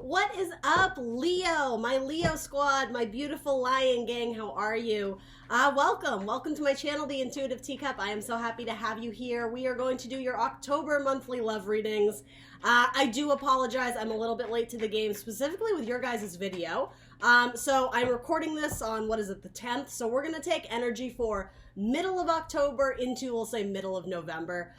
What is up, Leo? My Leo squad, my beautiful lion gang, how are you? Welcome to my channel, The Intuitive Teacup. I am so happy to have you here. We are going to do your October monthly love readings. I do apologize, I'm a little bit late to the game, specifically with your guys' video. So I'm recording this on, what is it, the 10th? So we're going to take energy for middle of October into, we'll say, middle of November.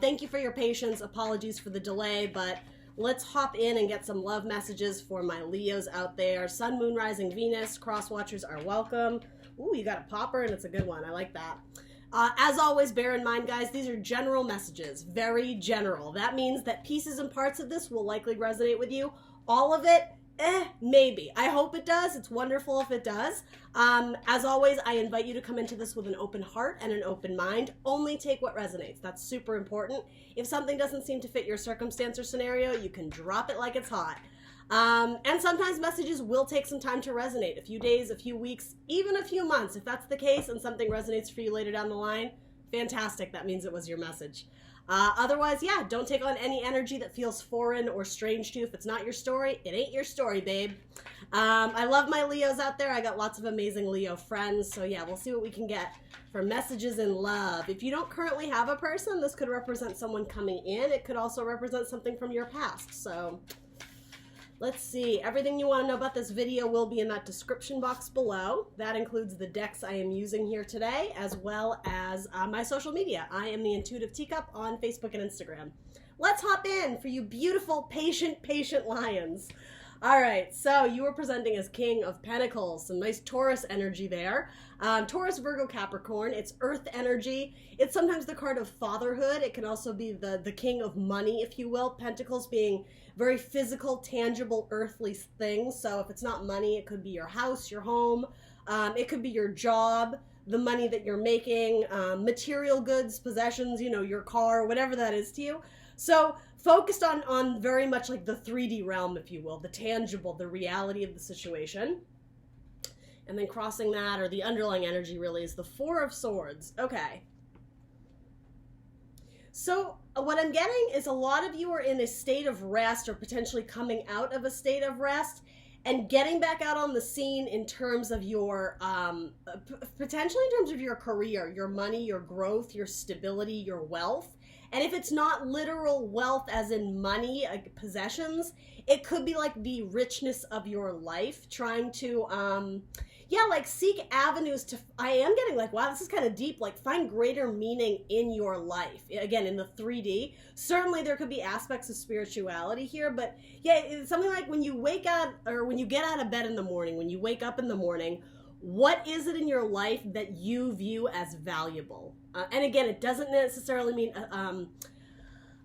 Thank you for your patience. Apologies for the delay, but let's hop in and get some love messages for my Leos out there. Sun, Moon, Rising, Venus, cross watchers are welcome. Ooh, you got a popper and it's a good one. I like that. As always, bear in mind, guys, these are general messages, very general. That means that pieces and parts of this will likely resonate with you. All of it, maybe. I hope it does. It's wonderful if it does. As always, I invite you to come into this with an open heart and an open mind. Only take what resonates. That's super important. If something doesn't seem to fit your circumstance or scenario, you can drop it like it's hot. And sometimes messages will take some time to resonate. A few days, a few weeks, even a few months. If that's the case and something resonates for you later down the line, fantastic. That means it was your message. Otherwise, yeah, don't take on any energy that feels foreign or strange to you. If it's not your story, it ain't your story, babe. I love my Leos out there. I got lots of amazing Leo friends. So yeah, we'll see what we can get for messages in love. If you don't currently have a person, this could represent someone coming in. It could also represent something from your past. So let's see. Everything you want to know about this video will be in that description box below. That includes the decks I am using here today, as well as my social media. I am the Intuitive Teacup on Facebook and Instagram. Let's hop in for you beautiful, patient lions. All right, so you were presenting as King of Pentacles. Some nice Taurus energy there. Taurus, Virgo, Capricorn. It's earth energy. It's sometimes the card of fatherhood. It can also be the king of money, if you will. Pentacles being very physical, tangible, earthly things. So if it's not money, it could be your house, your home. It could be your job, the money that you're making, material goods, possessions, you know, your car, whatever that is to you. So focused on very much like the 3D realm, if you will, the tangible, the reality of the situation. And then crossing that, or the underlying energy really, is the Four of Swords. Okay. So what I'm getting is a lot of you are in a state of rest, or potentially coming out of a state of rest and getting back out on the scene in terms of your, potentially in terms of your career, your money, your growth, your stability, your wealth. And if it's not literal wealth as in money, like possessions, it could be like the richness of your life, trying to, like seek avenues to, I am getting like, wow, this is kind of deep, like find greater meaning in your life. Again, in the 3D, certainly there could be aspects of spirituality here, but yeah, it's something like when you wake up, or when you get out of bed in the morning, when you wake up in the morning, what is it in your life that you view as valuable? And again, it doesn't necessarily mean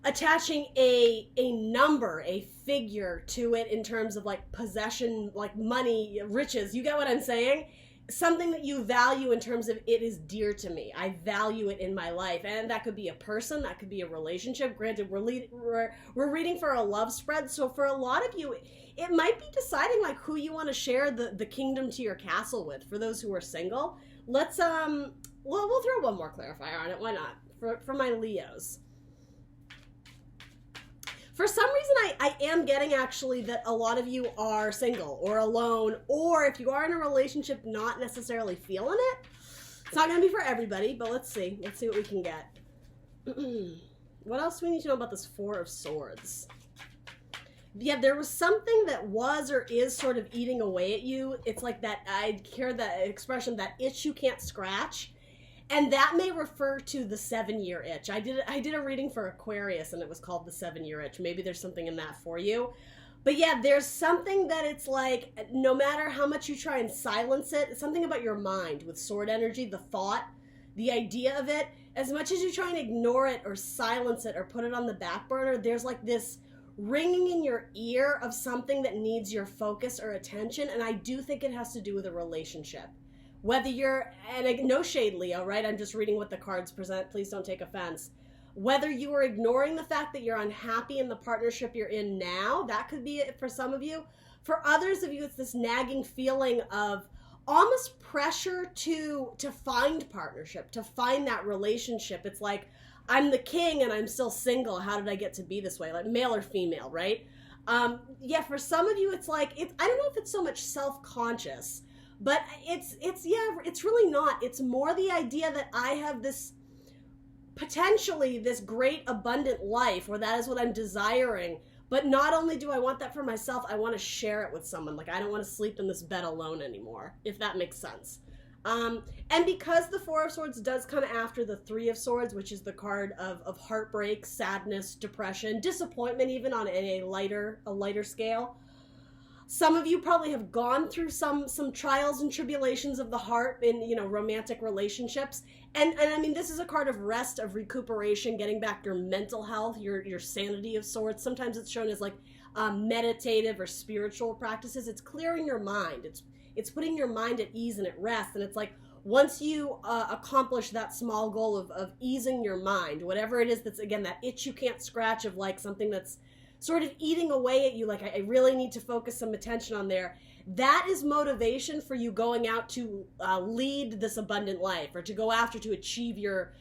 attaching a number, a figure to it in terms of like possession, like money, riches. You get what I'm saying? Something that you value in terms of it is dear to me. I value it in my life. And that could be a person, that could be a relationship. Granted, we're reading for a love spread. So for a lot of you, it might be deciding like who you want to share the kingdom to your castle with. For those who are single, let's, we'll throw one more clarifier on it. Why not? For my Leos. For some reason, I am getting actually that a lot of you are single or alone, or if you are in a relationship, not necessarily feeling it. It's not going to be for everybody, but let's see. Let's see what we can get. What else do we need to know about this Four of Swords? Yeah, there was something that was or is sort of eating away at you. It's like that, I hear that expression, that itch you can't scratch. And that may refer to the 7-year itch. I did a reading for Aquarius and it was called the 7-year itch. Maybe there's something in that for you. But yeah, there's something that it's like, no matter how much you try and silence it, it's something about your mind with sword energy, the thought, the idea of it. As much as you try and ignore it or silence it or put it on the back burner, there's like this ringing in your ear of something that needs your focus or attention. And I do think it has to do with a relationship. Whether you're, and no shade, Leo, right? I'm just reading what the cards present. Please don't take offense. Whether you are ignoring the fact that you're unhappy in the partnership you're in now, that could be it for some of you. For others of you, it's this nagging feeling of almost pressure to find partnership, to find that relationship. It's like, I'm the king and I'm still single. How did I get to be this way? Like male or female, right? Yeah, for some of you, it's like, I don't know if it's so much self-conscious, but yeah, it's really not. It's more the idea that I have this, potentially this great abundant life, or that is what I'm desiring. But not only do I want that for myself, I want to share it with someone. Like, I don't want to sleep in this bed alone anymore, if that makes sense. And because the Four of Swords does come after the Three of Swords, which is the card of heartbreak, sadness, depression, disappointment, even on a lighter scale, some of you probably have gone through some trials and tribulations of the heart in, you know, romantic relationships. And I mean, this is a card of rest, of recuperation, getting back your mental health, your sanity of sorts. Sometimes it's shown as like meditative or spiritual practices. It's clearing your mind. It's putting your mind at ease and at rest. And it's like, once you accomplish that small goal of easing your mind, whatever it is that's, again, that itch you can't scratch of like something that's sort of eating away at you, like I really need to focus some attention on there, that is motivation for you going out to lead this abundant life, or to go after, to achieve your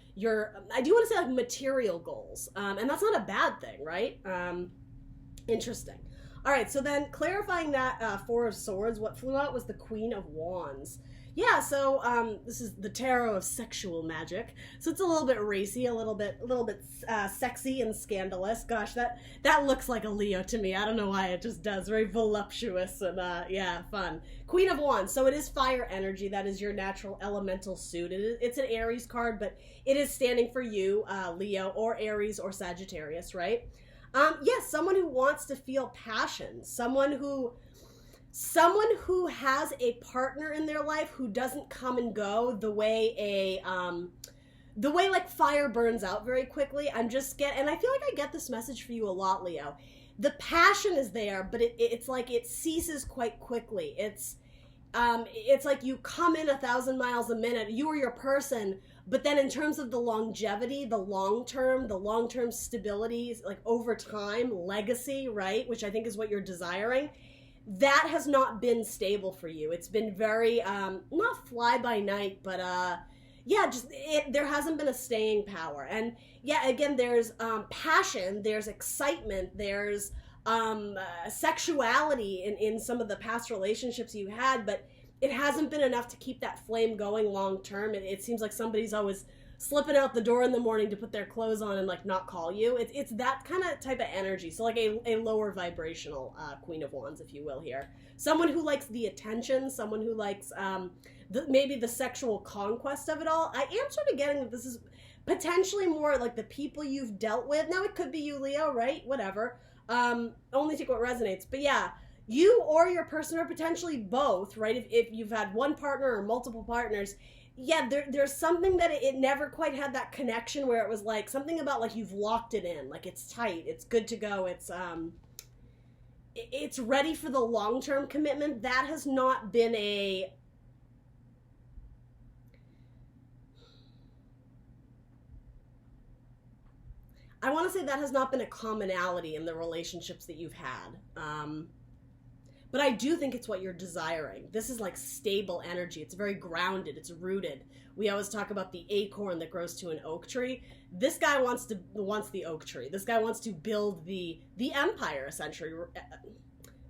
I do want to say like material goals. And that's not a bad thing, right? Interesting. All right, so then clarifying that Four of Swords, what flew out was the Queen of Wands. Yeah, so this is the tarot of sexual magic. So it's a little bit racy, a little bit sexy and scandalous. Gosh, that looks like a Leo to me. I don't know why, it just does. Very voluptuous and yeah, fun. Queen of Wands. So it is fire energy. That is your natural elemental suit. It's an Aries card, but it is standing for you, Leo, or Aries or Sagittarius, right? Yes, someone who wants to feel passion, someone who has a partner in their life who doesn't come and go the way like fire burns out very quickly. And I feel like I get this message for you a lot, Leo. The passion is there, but it's like it ceases quite quickly. It's like you come in 1,000 miles a minute, you or your person, but then in terms of the longevity, the long-term stability, like over time, legacy, right? Which I think is what you're desiring. That has not been stable for you. It's been very, not fly by night, but yeah, there hasn't been a staying power. And yeah, again, there's passion, there's excitement, there's sexuality in some of the past relationships you had, but it hasn't been enough to keep that flame going long term. It seems like somebody's always slipping out the door in the morning to put their clothes on and like not call you. It's that kind of type of energy. So like a lower vibrational Queen of Wands, if you will here. Someone who likes the attention, someone who likes maybe the sexual conquest of it all. I am sort of getting that this is potentially more like the people you've dealt with. Now it could be you, Leo, right? Whatever. Only take what resonates. But yeah, you or your person, or potentially both, right? If you've had one partner or multiple partners, yeah, there's something that it never quite had that connection where it was like something about like you've locked it in, like it's tight, it's good to go, it's ready for the long-term commitment. That has not been I want to say that has not been a commonality in the relationships that you've had. But I do think it's what you're desiring. This is like stable energy. It's very grounded. It's rooted. We always talk about the acorn that grows to an oak tree. This guy wants the oak tree. This guy wants to build the empire, essentially.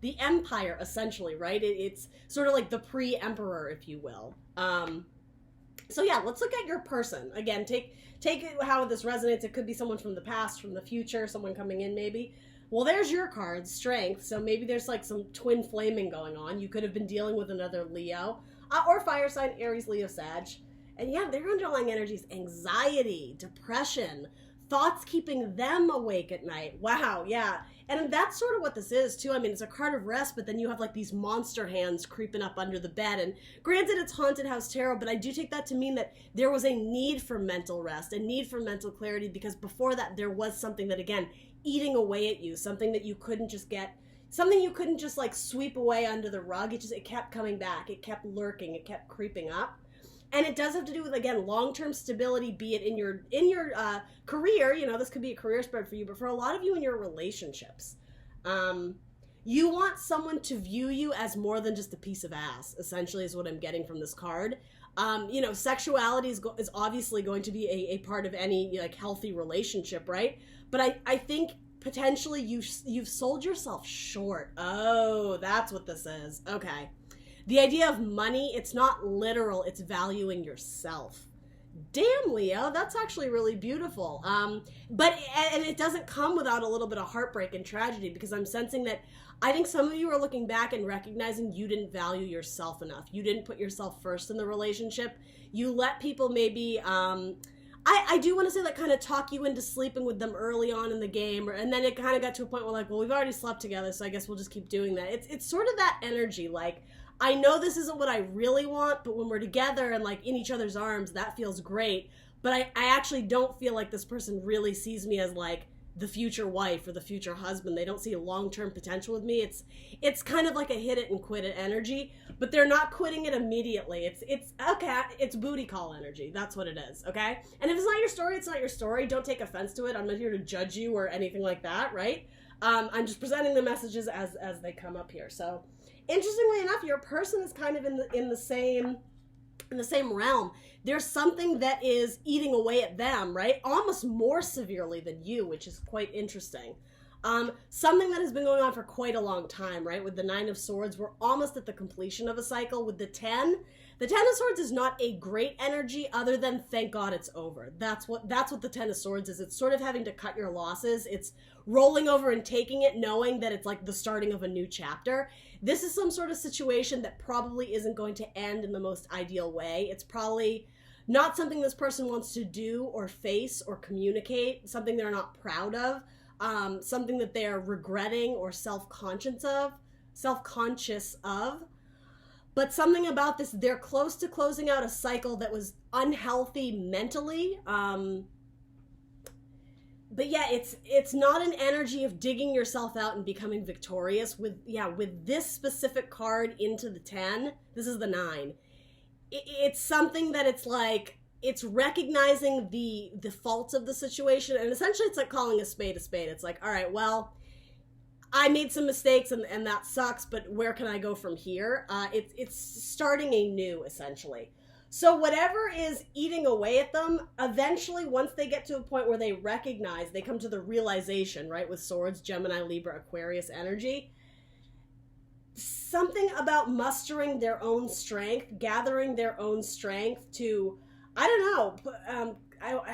The empire, essentially, right? It's sort of like the pre-emperor, if you will. So yeah, let's look at your person. Again, take how this resonates. It could be someone from the past, from the future, someone coming in maybe. Well, there's your card, Strength. So maybe there's like some twin flaming going on. You could have been dealing with another Leo or fire sign, Aries, Leo, Sag. And yeah, their underlying energy is anxiety, depression, thoughts keeping them awake at night. Wow, yeah. And that's sort of what this is too. I mean, it's a card of rest, but then you have like these monster hands creeping up under the bed. And granted, it's Haunted House Tarot, but I do take that to mean that there was a need for mental rest, a need for mental clarity, because before that there was something that, again, eating away at you, something that you couldn't just get, something you couldn't just like sweep away under the rug. It kept coming back. It kept lurking. It kept creeping up. And it does have to do with, again, long-term stability, be it in your career. You know, this could be a career spread for you, but for a lot of you in your relationships, you want someone to view you as more than just a piece of ass, essentially, is what I'm getting from this card. You know, sexuality is obviously going to be a part of any like healthy relationship, right? But I think potentially you've sold yourself short. Oh, that's what this is. Okay. The idea of money, it's not literal, it's valuing yourself. Damn, Leo, that's actually really beautiful. But it doesn't come without a little bit of heartbreak and tragedy, because I'm sensing that I think some of you are looking back and recognizing you didn't value yourself enough. You didn't put yourself first in the relationship. You let people maybe, I do want to say, like, kind of talk you into sleeping with them early on in the game, and then it kind of got to a point where, like, well, we've already slept together, so I guess we'll just keep doing that. It's sort of that energy, like, I know this isn't what I really want, but when we're together and, like, in each other's arms, that feels great. But I actually don't feel like this person really sees me as, like, the future wife or the future husband. They don't see a long-term potential with me. It's kind of like a hit it and quit it energy, but they're not quitting it immediately. It's okay, it's booty call energy. That's what it is, okay? And if it's not your story, it's not your story. Don't take offense to it. I'm not here to judge you or anything like that, right? I'm just presenting the messages as they come up here. So, interestingly enough, your person is kind of in the same realm. There's something that is eating away at them, right? Almost more severely than you, which is quite interesting. Something that has been going on for quite a long time, right? With the Nine of Swords, we're almost at the completion of a cycle. With the Ten of Swords is not a great energy other than thank God it's over. That's what the Ten of Swords is. It's sort of having to cut your losses. It's rolling over and taking it, knowing that it's like the starting of a new chapter. This is some sort of situation that probably isn't going to end in the most ideal way. It's probably not something this person wants to do or face or communicate, something they're not proud of, something that they're regretting or self-conscious of. But something about this, they're close to closing out a cycle that was unhealthy mentally. But yeah, it's not an energy of digging yourself out and becoming victorious. With this specific card into the 10, this is the 9. It's something that it's like, it's recognizing the faults of the situation, and essentially it's like calling a spade a spade. It's like, all right, well, I made some mistakes and that sucks, but where can I go from here? It's starting anew, essentially. So whatever is eating away at them, eventually, once they get to a point where they recognize, they come to the realization, right, with Swords, Gemini, Libra, Aquarius energy, something about mustering their own strength, gathering their own strength to, I don't know,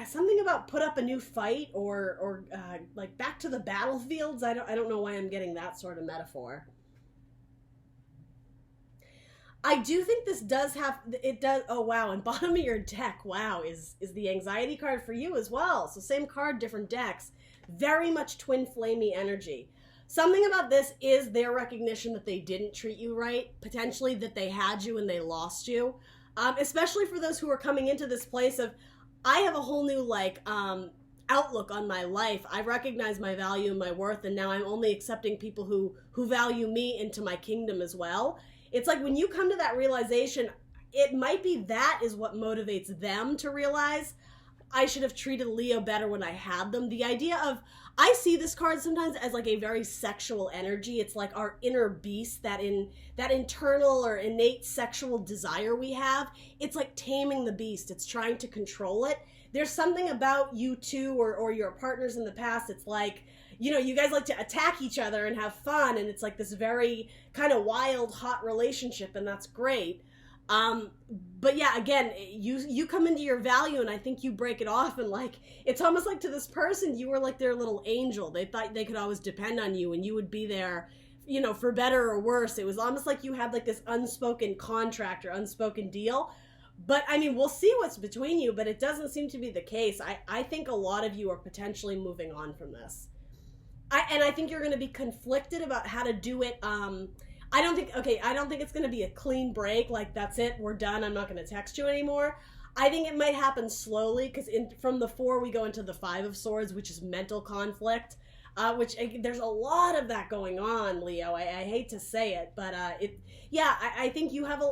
something about put up a new fight or like back to the battlefields. I don't know why I'm getting that sort of metaphor. I do think this does, oh wow, and bottom of your deck, wow, is the anxiety card for you as well. So same card, different decks. Very much twin flamey energy. Something about this is their recognition that they didn't treat you right, potentially that they had you and they lost you. Especially for those who are coming into this place of, I have a whole new outlook on my life. I recognize my value and my worth, and now I'm only accepting people who value me into my kingdom as well. It's like when you come to that realization, it might be that is what motivates them to realize, I should have treated Leo better when I had them. The idea of, I see this card sometimes as like a very sexual energy. It's like our inner beast, that internal or innate sexual desire we have. It's like taming the beast. It's trying to control it. There's something about you two or your partners in the past. It's like, you know, you guys like to attack each other and have fun, and it's like this very kind of wild, hot relationship, and that's great. But yeah, again, you come into your value, and I think you break it off, and like, it's almost like to this person, you were like their little angel. They thought they could always depend on you, and you would be there, you know, for better or worse. It was almost like you had like this unspoken contract or unspoken deal. But I mean, we'll see what's between you, but it doesn't seem to be the case. I think a lot of you are potentially moving on from this. I think you're going to be conflicted about how to do it. I don't think it's going to be a clean break, like that's it, we're done, I'm not going to text you anymore. I think it might happen slowly, because from the 4 we go into the 5 of Swords, which is mental conflict, which there's a lot of that going on, Leo. I hate to say it, but I think you have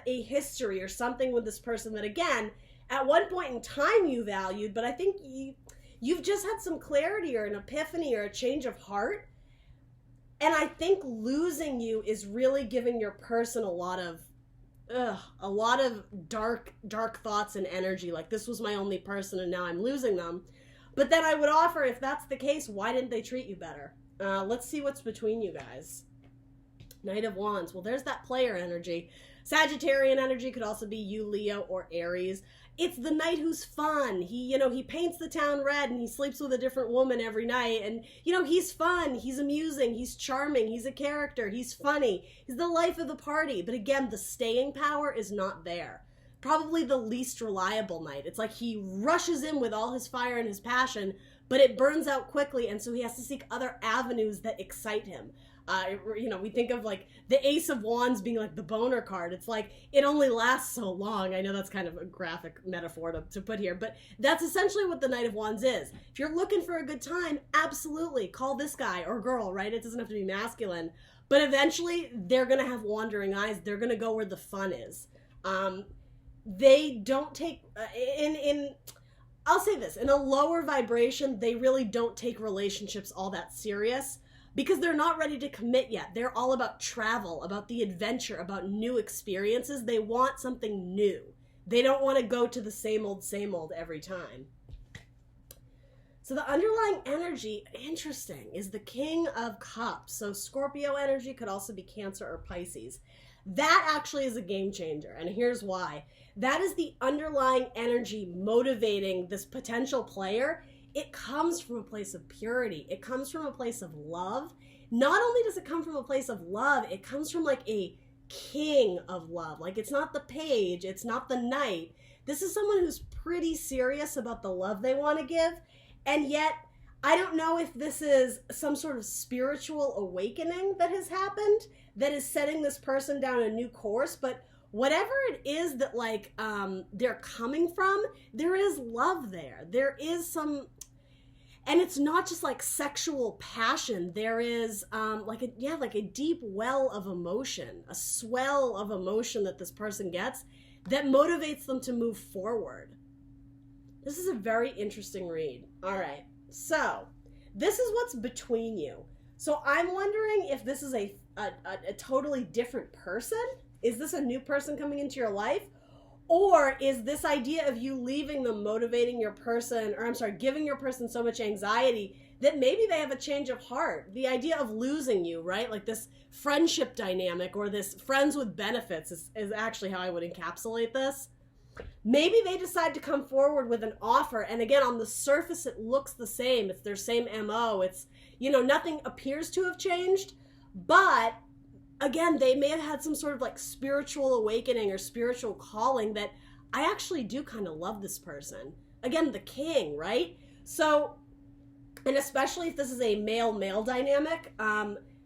a history or something with this person that, again, at one point in time you valued, but I think you've just had some clarity or an epiphany or a change of heart. And I think losing you is really giving your person a lot of dark thoughts and energy. Like, this was my only person and now I'm losing them. But then I would offer, if that's the case, why didn't they treat you better? Let's see what's between you guys. Knight of Wands. Well, there's that player energy. Sagittarian energy could also be you, Leo, or Aries. It's the knight who's fun. He paints the town red and he sleeps with a different woman every night. And, he's fun. He's amusing. He's charming. He's a character. He's funny. He's the life of the party. But again, the staying power is not there. Probably the least reliable knight. It's like he rushes in with all his fire and his passion, but it burns out quickly, and so he has to seek other avenues that excite him. We think of like the Ace of Wands being like the boner card. It's like it only lasts so long. I know that's kind of a graphic metaphor to put here, but that's essentially what the Knight of Wands is. If you're looking for a good time, absolutely call this guy or girl, right? It doesn't have to be masculine, but eventually they're going to have wandering eyes. They're going to go where the fun is. They don't take I'll say this, in a lower vibration, they really don't take relationships all that serious because they're not ready to commit yet. They're all about travel, about the adventure, about new experiences. They want something new. They don't want to go to the same old every time. So the underlying energy, interesting, is the King of Cups. So Scorpio energy could also be Cancer or Pisces. That actually is a game changer, and here's why. That is the underlying energy motivating this potential player. It comes from a place of purity. It comes from a place of love. Not only does it come from a place of love, it comes from like a king of love. Like it's not the page, it's not the knight. This is someone who's pretty serious about the love they want to give, and yet I don't know if this is some sort of spiritual awakening that has happened that is setting this person down a new course, but whatever it is that like they're coming from, there is love there. There is some, and it's not just like sexual passion. There is like a deep well of emotion, a swell of emotion that this person gets that motivates them to move forward. This is a very interesting read. All right. So this is what's between you. So I'm wondering if this is a totally different person. Is this a new person coming into your life? Or is this idea of you leaving them motivating your person, giving your person so much anxiety that maybe they have a change of heart? The idea of losing you, right? Like this friendship dynamic or this friends with benefits is actually how I would encapsulate this. Maybe they decide to come forward with an offer, and again, on the surface, it looks the same. It's their same MO. It's, nothing appears to have changed, but again, they may have had some sort of like spiritual awakening or spiritual calling that I actually do kind of love this person. Again, the king, right? So, and especially if this is a male-male dynamic,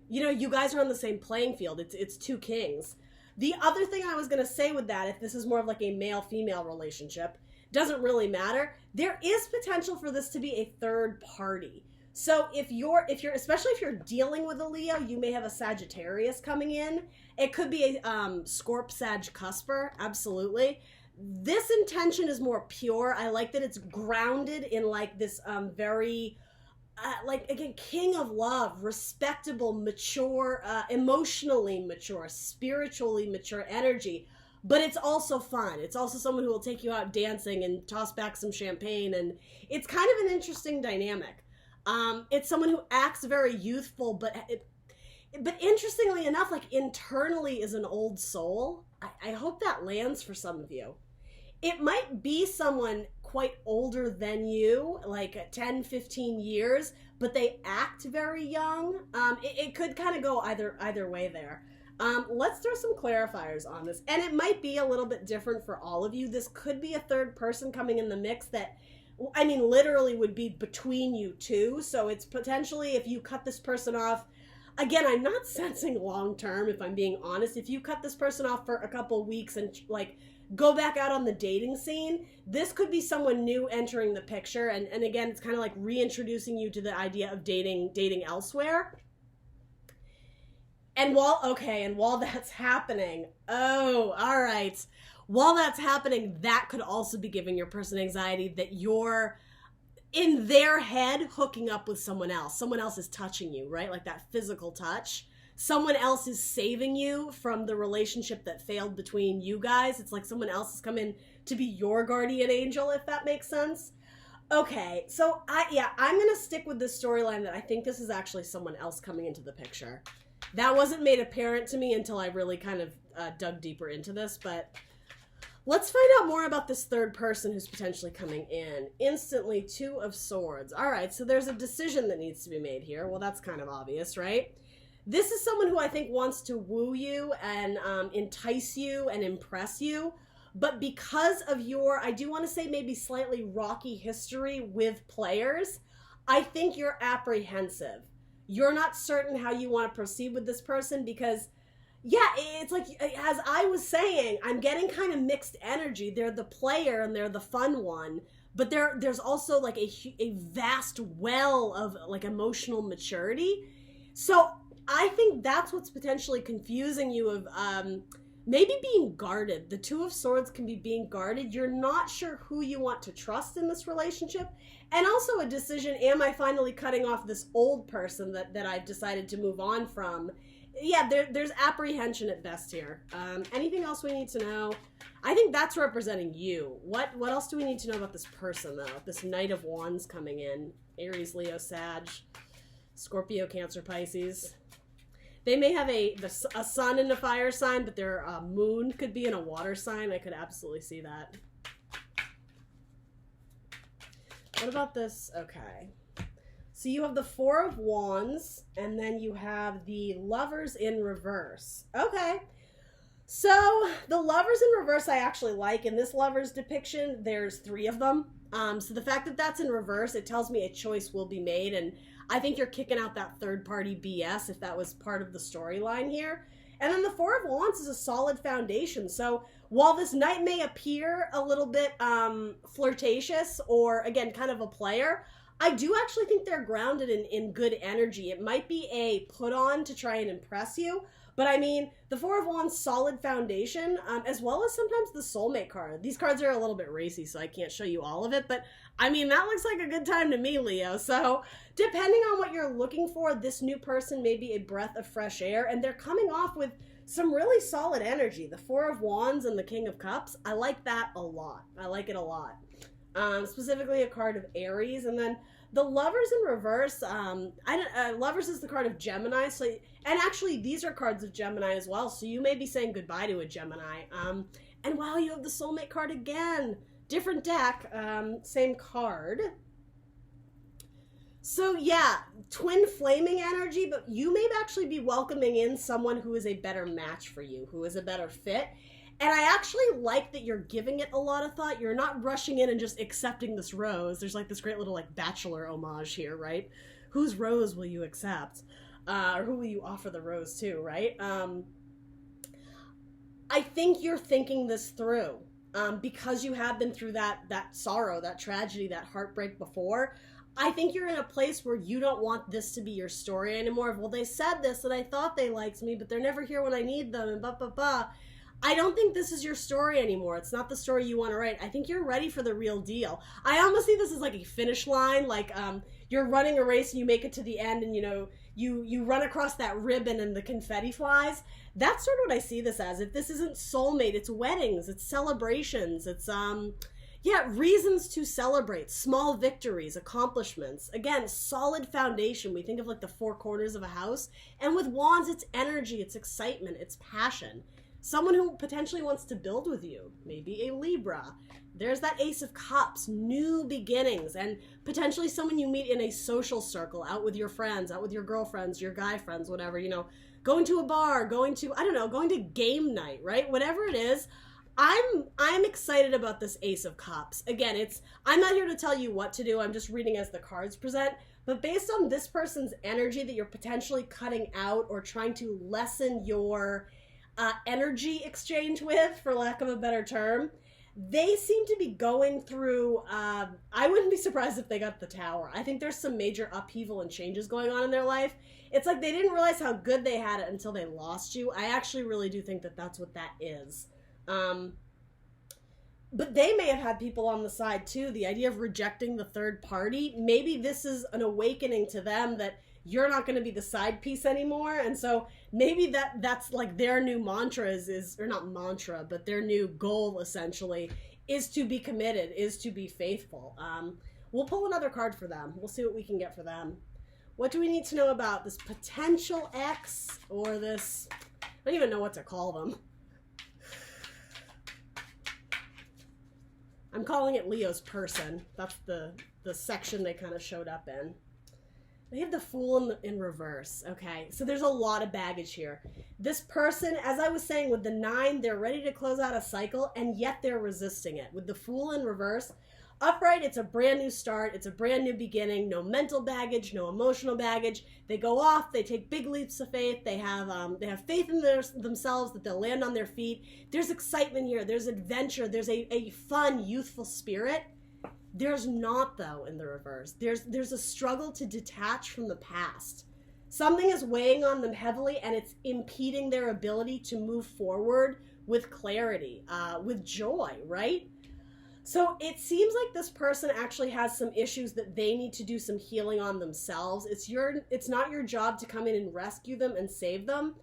you guys are on the same playing field. It's two kings. The other thing I was going to say with that, if this is more of like a male-female relationship, doesn't really matter. There is potential for this to be a third party. So if you're especially if you're dealing with a Leo, you may have a Sagittarius coming in. It could be a Scorp Sag Cusper, absolutely. This intention is more pure. I like that it's grounded in like this very again, king of love, respectable, mature, emotionally mature, spiritually mature energy. But it's also fun. It's also someone who will take you out dancing and toss back some champagne. And it's kind of an interesting dynamic. It's someone who acts very youthful, but interestingly enough, like internally is an old soul. I hope that lands for some of you. It might be someone quite older than you, like 10, 15 years, but they act very young. It could kind of go either way there. Let's throw some clarifiers on this. And it might be a little bit different for all of you. This could be a third person coming in the mix that, literally would be between you two. So it's potentially, if you cut this person off, again, I'm not sensing long term, if I'm being honest. If you cut this person off for a couple weeks and like go back out on the dating scene, this could be someone new entering the picture. And again, it's kind of like reintroducing you to the idea of dating elsewhere. And while that's happening, while that's happening, that could also be giving your person anxiety that you're in their head hooking up with someone else. Someone else is touching you, right? Like that physical touch. Someone else is saving you from the relationship that failed between you guys. It's like someone else has come in to be your guardian angel, if that makes sense. Okay, so I'm gonna stick with this storyline that I think this is actually someone else coming into the picture. That wasn't made apparent to me until I really kind of dug deeper into this, but let's find out more about this third person who's potentially coming in. Instantly, Two of Swords. All right, so there's a decision that needs to be made here. Well, that's kind of obvious, right? This is someone who I think wants to woo you and entice you and impress you. But because of your, I do want to say maybe slightly rocky history with players, I think you're apprehensive. You're not certain how you want to proceed with this person because, yeah, it's like, as I was saying, I'm getting kind of mixed energy. They're the player and they're the fun one, but there's also like a vast well of like emotional maturity. So I think that's what's potentially confusing you of maybe being guarded. The Two of Swords can be being guarded. You're not sure who you want to trust in this relationship. And also a decision, am I finally cutting off this old person that I've decided to move on from? Yeah, there's apprehension at best here. Anything else we need to know? I think that's representing you. What else do we need to know about this person, though? This Knight of Wands coming in. Aries, Leo, Sag, Scorpio, Cancer, Pisces. They may have a sun in a fire sign, but their moon could be in a water sign. I could absolutely see that. What about this? Okay. So you have the Four of Wands, and then you have the Lovers in reverse. Okay. So the Lovers in reverse I actually like. In this Lovers depiction, there's 3 of them. So the fact that that's in reverse, it tells me a choice will be made, and I think you're kicking out that third-party BS if that was part of the storyline here. And then the Four of Wands is a solid foundation. So while this knight may appear a little bit flirtatious or, again, kind of a player, I do actually think they're grounded in good energy. It might be a put-on to try and impress you, but I mean, the Four of Wands, solid foundation, as well as sometimes the soulmate card. These cards are a little bit racy, so I can't show you all of it, but I mean, that looks like a good time to me, Leo. So depending on what you're looking for, this new person may be a breath of fresh air, and they're coming off with some really solid energy. The Four of Wands and the King of Cups, I like that a lot. I like it a lot. Specifically a card of Aries, and then the Lovers in reverse. Lovers is the card of Gemini, so and actually these are cards of Gemini as well. So you may be saying goodbye to a Gemini. And wow, you have the soulmate card again. Different deck, same card. So yeah, twin flaming energy, but you may actually be welcoming in someone who is a better match for you, who is a better fit. And I actually like that you're giving it a lot of thought. You're not rushing in and just accepting this rose. There's like this great little like bachelor homage here, right? Whose rose will you accept? Or who will you offer the rose to, right? I think you're thinking this through. Because you have been through that sorrow, that tragedy, that heartbreak before. I think you're in a place where you don't want this to be your story anymore. Well, they said this and I thought they liked me, but they're never here when I need them and blah, blah, blah. I don't think this is your story anymore. It's not the story you want to write. I think you're ready for the real deal. I almost see this as like a finish line, like you're running a race and you make it to the end and you run across that ribbon and the confetti flies. That's sort of what I see this as. If this isn't soulmate, it's weddings, it's celebrations, it's reasons to celebrate, small victories, accomplishments. Again, solid foundation. We think of like the 4 corners of a house, and with wands, it's energy, it's excitement, it's passion. Someone who potentially wants to build with you, maybe a Libra. There's that Ace of Cups, new beginnings, and potentially someone you meet in a social circle, out with your friends, out with your girlfriends, your guy friends, whatever, going to a bar, going to game night, right? Whatever it is, I'm excited about this Ace of Cups. Again, I'm not here to tell you what to do. I'm just reading as the cards present. But based on this person's energy that you're potentially cutting out or trying to lessen your energy exchange with, for lack of a better term, they seem to be going through, I wouldn't be surprised if they got the Tower. I think there's some major upheaval and changes going on in their life. It's like they didn't realize how good they had it until they lost you. I actually really do think that that's what that is. But they may have had people on the side too. The idea of rejecting the third party, maybe this is an awakening to them that you're not going to be the side piece anymore. And so maybe that's like their new mantra is, or not mantra, but their new goal essentially is to be committed, is to be faithful. We'll pull another card for them. We'll see what we can get for them. What do we need to know about this potential ex or this, I don't even know what to call them. I'm calling it Leo's person. That's the section they kind of showed up in. They have the Fool in reverse. Okay, so there's a lot of baggage here. This person, as I was saying, with the 9, they're ready to close out a cycle, and yet they're resisting it. With the Fool in reverse, upright, it's a brand new start. It's a brand new beginning. No mental baggage, no emotional baggage. They go off. They take big leaps of faith. They have faith in themselves that they'll land on their feet. There's excitement here. There's adventure. There's a fun, youthful spirit. There's not, though, in the reverse. There's a struggle to detach from the past. Something is weighing on them heavily, and it's impeding their ability to move forward with clarity, with joy, right? So it seems like this person actually has some issues that they need to do some healing on themselves. It's not your job to come in and rescue them and save them.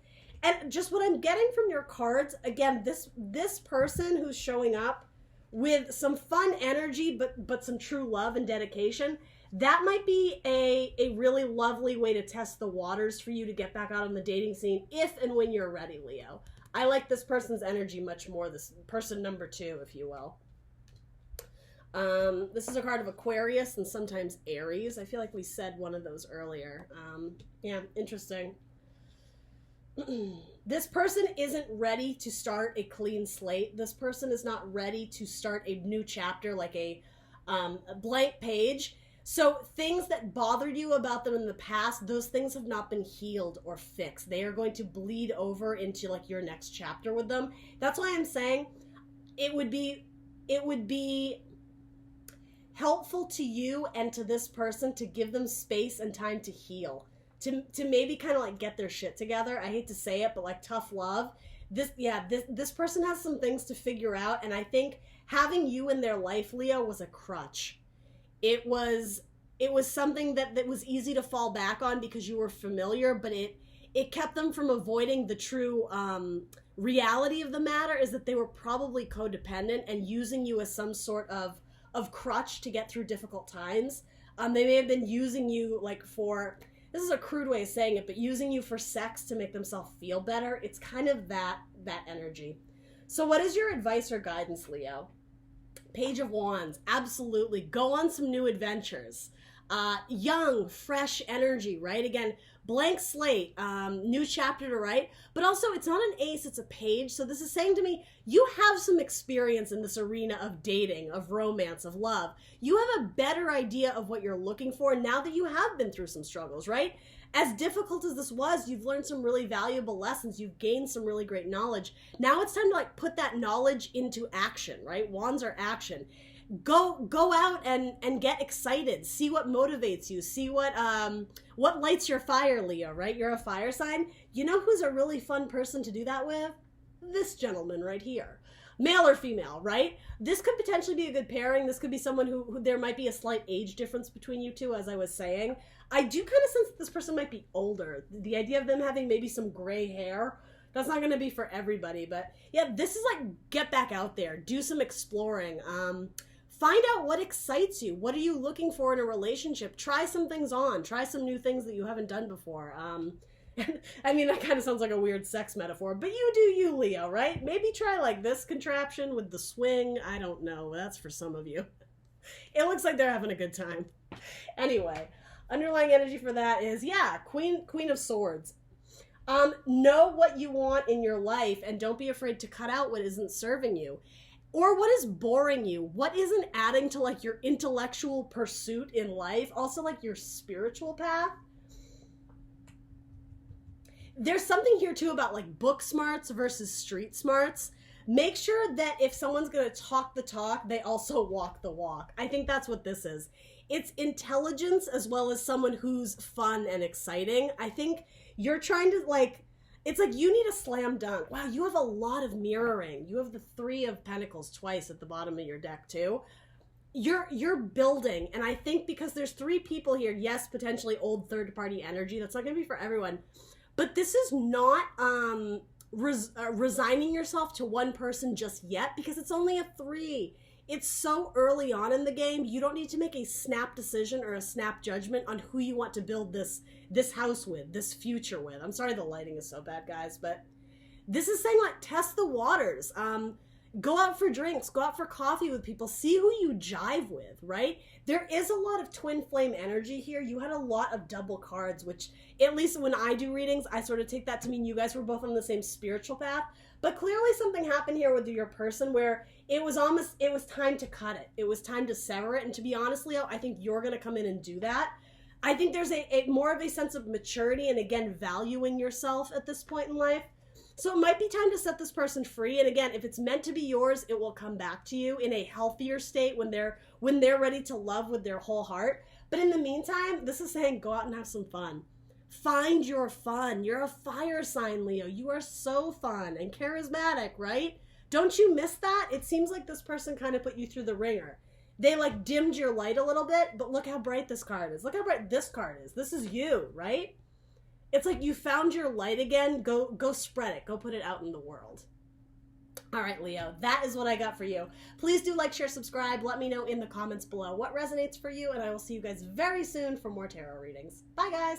And just what I'm getting from your cards, again, this person who's showing up with some fun energy, but some true love and dedication, that might be a really lovely way to test the waters for you to get back out on the dating scene if and when you're ready, Leo. I like this person's energy much more, this person number 2, if you will. This is a card of Aquarius and sometimes Aries. I feel like we said one of those earlier. Yeah, interesting. This person isn't ready to start a clean slate. This person is not ready to start a new chapter, like a blank page. So things that bothered you about them in the past, those things have not been healed or fixed. They are going to bleed over into like your next chapter with them. That's why I'm saying it would be helpful to you and to this person to give them space and time to heal. To maybe kind of like get their shit together. I hate to say it, but like tough love. This person has some things to figure out, and I think having you in their life, Leo, was a crutch. It was something that was easy to fall back on because you were familiar, but it kept them from avoiding the true reality of the matter is that they were probably codependent and using you as some sort of crutch to get through difficult times. They may have been using you like for, this is a crude way of saying it, but using you for sex to make themselves feel better. It's kind of that energy. So what is your advice or guidance, Leo? Page of Wands, absolutely. Go on some new adventures. Young, fresh energy, right? Again, blank slate, new chapter to write. But also, it's not an ace, it's a page. So this is saying to me, you have some experience in this arena of dating, of romance, of love. You have a better idea of what you're looking for now that you have been through some struggles, right? As difficult as this was, you've learned some really valuable lessons. You've gained some really great knowledge. Now it's time to like put that knowledge into action, right? Wands are action. Go out and get excited. See what motivates you. See what lights your fire, Leo, right? You're a fire sign. You know who's a really fun person to do that with? This gentleman right here. Male or female, right? This could potentially be a good pairing. This could be someone who there might be a slight age difference between you two, as I was saying. I do kind of sense that this person might be older. The idea of them having maybe some gray hair, that's not going to be for everybody. But yeah, this is like, get back out there. Do some exploring. Find out what excites you. What are you looking for in a relationship? Try some things on. Try some new things that you haven't done before. I mean, that kind of sounds like a weird sex metaphor, but you do you, Leo, right? Maybe try like this contraption with the swing. I don't know. That's for some of you. It looks like they're having a good time. Anyway, underlying energy for that is, yeah, Queen of Swords. Know what you want in your life and don't be afraid to cut out what isn't serving you. Or what is boring you? What isn't adding to like your intellectual pursuit in life? Also like your spiritual path. There's something here too about like book smarts versus street smarts. Make sure that if someone's going to talk the talk, they also walk the walk. I think that's what this is. It's intelligence as well as someone who's fun and exciting. I think you're trying to like, it's like you need a slam dunk. Wow, you have a lot of mirroring. You have the 3 of Pentacles twice at the bottom of your deck too. You're building, and I think because there's 3 people here, yes, potentially old third-party energy. That's not going to be for everyone. But this is not resigning yourself to one person just yet, because it's only a 3. it's so early on in the game, you don't need to make a snap decision or a snap judgment on who you want to build this house with, this future with. I'm sorry the lighting is so bad, guys, but this is saying, like, test the waters. Go out for drinks, go out for coffee with people, see who you jive with, right? There is a lot of twin flame energy here. You had a lot of double cards, which, at least when I do readings, I sort of take that to mean you guys were both on the same spiritual path. But clearly something happened here with your person where it was time to cut it. It was time to sever it. And to be honest, Leo, I think you're going to come in and do that. I think there's a more of a sense of maturity and, again, valuing yourself at this point in life. So it might be time to set this person free. And again, if it's meant to be yours, it will come back to you in a healthier state when they're ready to love with their whole heart. But in the meantime, this is saying go out and have some fun. Find your fun. You're a fire sign, Leo. You are so fun and charismatic, right? Don't you miss that? It seems like this person kind of put you through the ringer. They like dimmed your light a little bit, but look how bright this card is. Look how bright this card is. This is you, right? It's like you found your light again. Go spread it. Go put it out in the world. All right, Leo, that is what I got for you. Please do like, share, subscribe. Let me know in the comments below what resonates for you, and I will see you guys very soon for more tarot readings. Bye, guys.